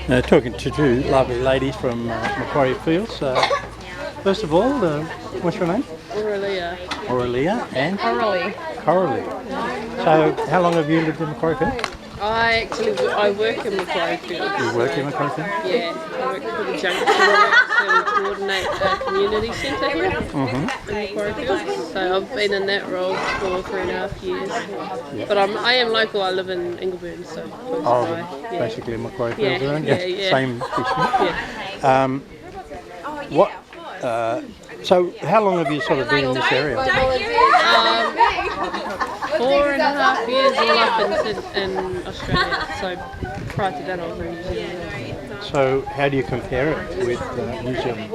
Talking to two lovely ladies from Macquarie Fields. First of all, what's your name? Loralea. Loralea and Coralie. Coralie. So, how long have you lived in Macquarie Fields? I work in Macquarie Fields. You work in Macquarie Fields? Yeah, I work for the Junction and coordinate a community centre here in Macquarie Fields. So I've been in that role for 3.5 years. Yep. But I am local. I live in Ingleburn, so close by. Yeah. Basically Macquarie Fields Yeah, around. yeah. Same issue. Yeah. What? So, how long have you sort of been in this area? 4.5 years all up in Australia. So prior to that, I was in New Zealand. So, how do you compare it with New Zealand?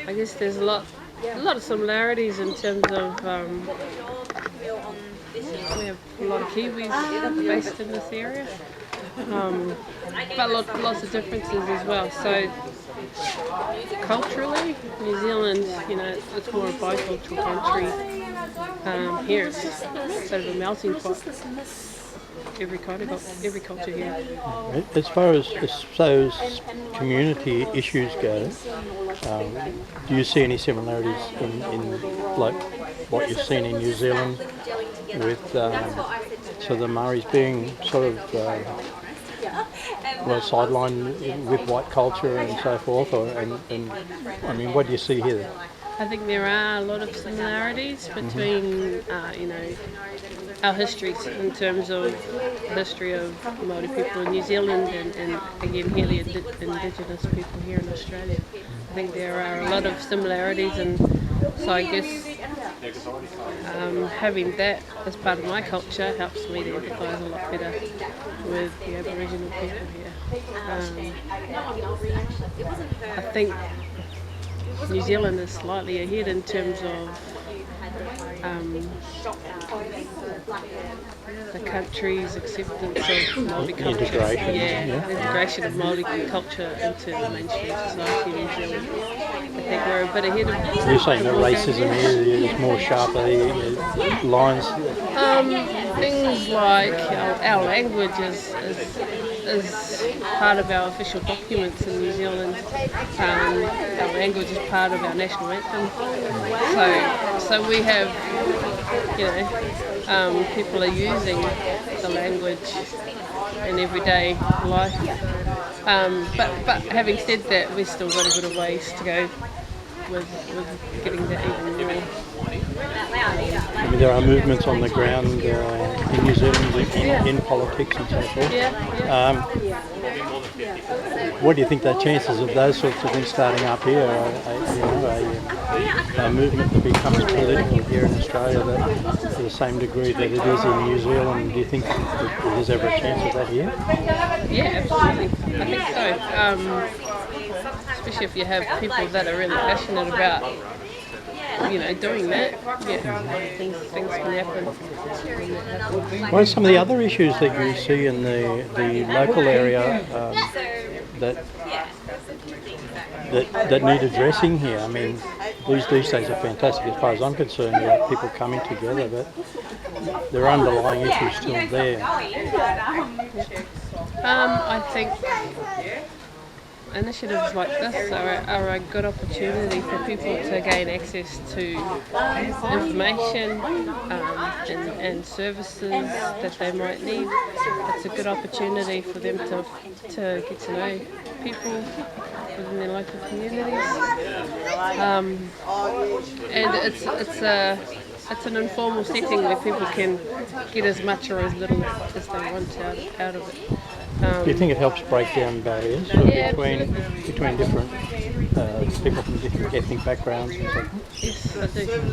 I guess there's a lot of similarities in terms of we have a lot of Kiwis based in this area, but lots of differences as well. So culturally, New Zealand, it's more a bicultural country. Here it's sort of a melting pot. Every culture here. As far as those community issues go, do you see any similarities in like what you've seen in New Zealand with so the Maoris being sort of sidelined with white culture and so forth, and I mean, what do you see here? I think there are a lot of similarities between, our histories in terms of the history of Māori people in New Zealand and again here the Indigenous people here in Australia. I think there are a lot of similarities, and so I guess having that as part of my culture helps me to empathise a lot better with the Aboriginal people here. I think New Zealand is slightly ahead in terms of the country's acceptance of Māori culture. Integration of Māori culture into the mainstream society in New Zealand. I think we're a bit ahead of. You're saying that racism here is more sharper lines? Things like our language is part of our official documents in New Zealand. Our language is part of our national anthem. So we have, people are using the language in everyday life. But having said that, we've still got a bit of ways to go with getting that even more. I mean, there are movements on the ground in New Zealand in politics and so forth. What do you think the chances of those sorts of things starting up here? A movement that becomes political here in Australia that to the same degree that it is in New Zealand. Do you think that there's ever a chance of that here? Yeah, absolutely. I think so. Especially if you have people that are really passionate about doing that, things can happen. What are some of the other issues that you see in the local area that need addressing here? I mean, these days are fantastic as far as I'm concerned. You have people coming together, but there are underlying issues still there. I think initiatives like this are a good opportunity for people to gain access to information and services that they might need. It's a good opportunity for them to get to know people within their local communities. And it's an informal setting where people can get as much or as little as they want out of it. Do you think it helps break down barriers between different people from different ethnic backgrounds and so forth? Yes, I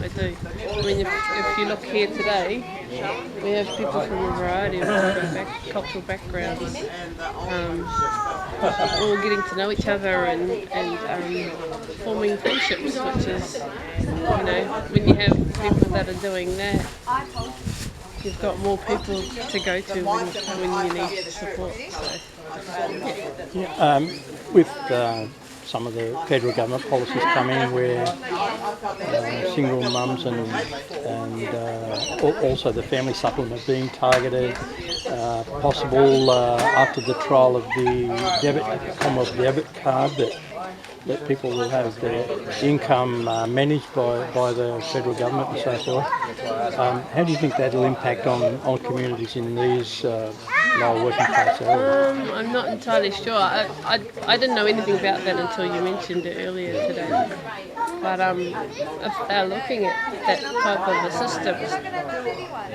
do. I mean, if you look here today, we have people from a variety of different cultural backgrounds, all getting to know each other and forming friendships, which is, when you have people that are doing that, you've got more people to go to when you need support. So, With some of the federal government policies coming where single mums and also the family supplement being targeted, possible after the trial of the Commonwealth debit card that people will have their income managed by the federal government and so forth. How do you think that'll impact on communities in these lower working class areas? I'm not entirely sure. I didn't know anything about that until you mentioned it earlier today. But if they're looking at that type of a system, it's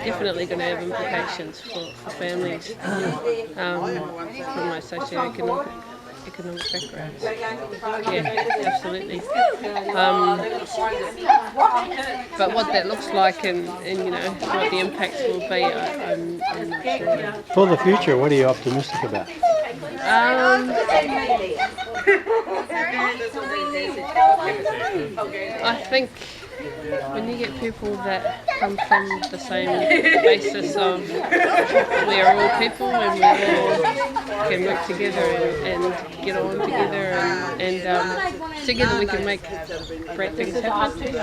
definitely going to have implications for families from my socio-economic backgrounds. Yeah, absolutely. But what that looks like and you know what the impacts will be, I'm not sure. For the future, what are you optimistic about? I think when you get people that come from the same basis of we're all people and we all can work together and get on together and together we can make great things happen.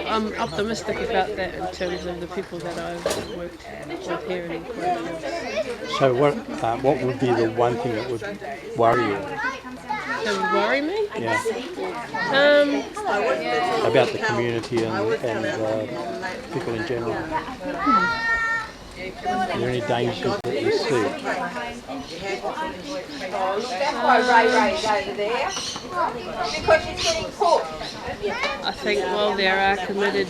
I'm optimistic about that in terms of the people that I've worked with here in Macquarie Fields. So what would be the one thing that would worry you? That would worry me? Yeah. About the community and people in general. Are there any dangers that you see? I think while there are committed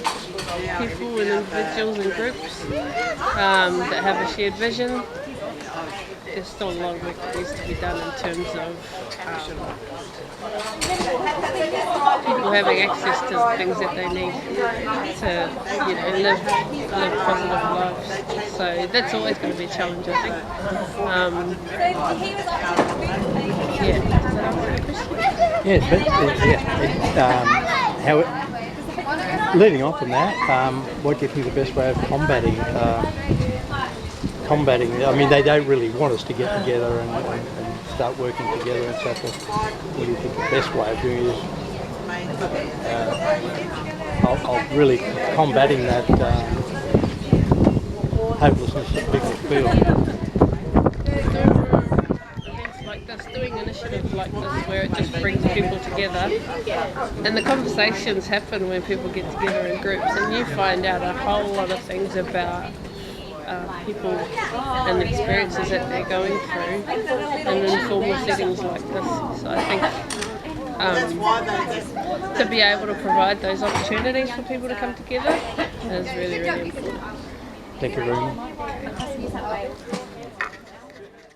people and individuals and groups that have a shared vision, there's still a lot of work that needs to be done in terms of people having access to things that they need to, you know, live positive lives. So that's always going to be a challenge, I think. Yeah, does that answer your question? Yes, but leading on from that, what do you think the best way of combating? I mean, they don't really want us to get together and start working together and so forth. What do you think the best way of doing it is? Of really combating that hopelessness that people feel. Doing initiatives like this where it just brings people together and the conversations happen when people get together in groups and you find out a whole lot of things about people and the experiences that they're going through in informal settings like this. So I think to be able to provide those opportunities for people to come together is really, really important. Thank you very much.